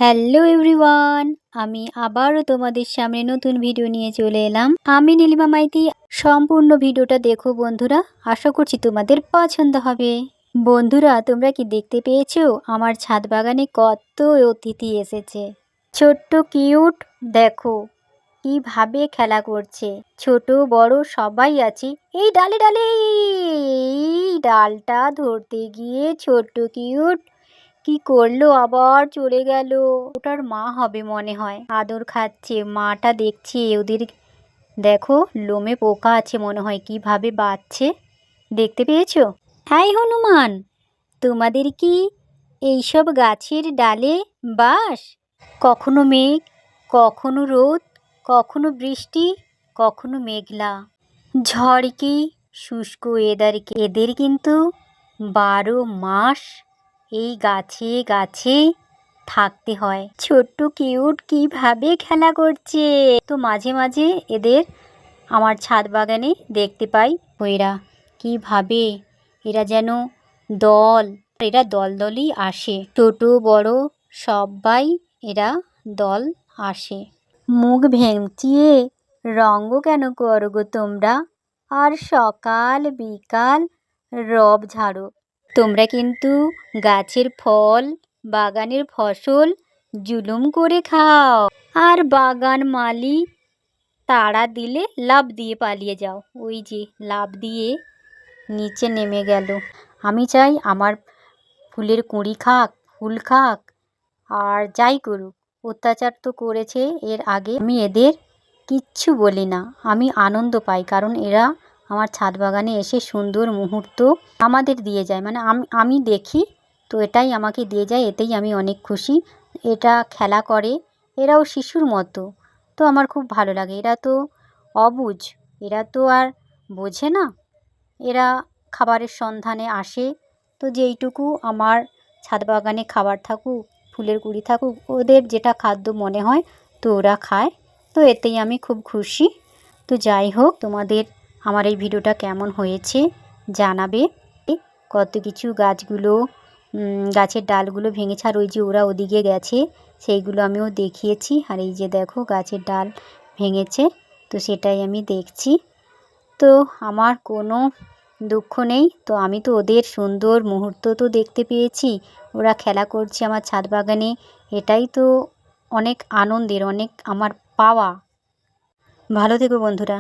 Hello everyone, আমি আবারও তোমাদের সামনে নতুন ভিডিও নিয়ে চলে এলাম। আমি নীলিমা মাইতি। সম্পূর্ণ ভিডিওটা দেখো বন্ধুরা, আশা করছি তোমাদের পছন্দ হবে। বন্ধুরা, তোমরা কি দেখতে পেয়েছো আমার ছাদ বাগানে কত অতিথি এসেছে। ছোট্ট কিউট, দেখো কিভাবে খেলা করছে। ছোট বড় সবাই আছে এই ডালে ডালে। এই ডালটা ধরতে গিয়ে ছোট্ট কিউট কি করলো, আবার চলে গেল। ওটার মা হবে মনে হয়, আদর খাচ্ছে। মাটা দেখছে ওদের, দেখো লোমে পোকা আছে মনে হয়, কিভাবে বাচ্ছে দেখতে পেয়েছো। হাই হনুমান, তোমাদের কি এইসব গাছের ডালে বাস? কখনো মেঘ, কখনো রোদ, কখনো বৃষ্টি, কখনো মেঘলা। ঝড় কি শুষ্ক এদের কিন্তু 12 মাস এই গাছে গাছে থাকতে হয়। ছোট্ট কিউট কিভাবে খেলা করছে। তো মাঝে মাঝে এদের আমার ছাদ বাগানে দেখতে পাই। এরা কিভাবে, এরা যেন এরা দলই আসে। ছোট বড় সবাই এরা দল আসে। মুখ ভেঙচিয়ে রঙ্গ কেন করো গো তোমরা, আর সকাল বিকাল রব ঝাড়ো। তোমরা কিন্তু গাছের ফল বাগানের ফসল জুলুম করে খাও, আর বাগান মালি তাড়া দিলে লাফ দিয়ে পালিয়ে যাও। ওই যে লাফ দিয়ে নিচে নেমে গেল। আমি চাই আমার ফুলের কুঁড়ি খাক, ফুল খাক, আর যাই করুক। অত্যাচার তো করেছে এর আগে, আমি এদের কিচ্ছু বলি না। আমি আনন্দ পাই, কারণ এরা আমার ছাদ বাগানে এসে সুন্দর মুহূর্ত আমাদের দিয়ে যায়। মানে আমি দেখি তো এটাই আমাকে দিয়ে যায়, এতেই আমি অনেক খুশি। এটা খেলা করে, এরাও শিশুর মতো, তো আমার খুব ভালো লাগে। এরা তো অবুঝ, এরা তো আর বোঝে না। এরা খাবারের সন্ধানে আসে, তো যেইটুকু আমার ছাদ বাগানে খাবার থাকুক, ফুলের কুঁড়ি থাকুক, ওদের যেটা খাদ্য মনে হয় তো ওরা খায়, তো এতেই আমি খুব খুশি। তো যাই হোক, তোমাদের আমার এই ভিডিওটা কেমন হয়েছে জানাবে। কত কিছু গাছের ডালগুলো ভেঙেছে, আর ওই যে ওরা ওদিকে গেছে সেইগুলো আমিও দেখিয়েছি। আর এই যে দেখো গাছের ডাল ভেঙেছে, তো সেটাই আমি দেখছি। তো আমার কোনো দুঃখ নেই, তো আমি তো ওদের সুন্দর মুহূর্ত তো দেখতে পেয়েছি। ওরা খেলা করছে আমার ছাদ বাগানে, এটাই তো অনেক আনন্দের, অনেক আমার পাওয়া। ভালো থেকো বন্ধুরা।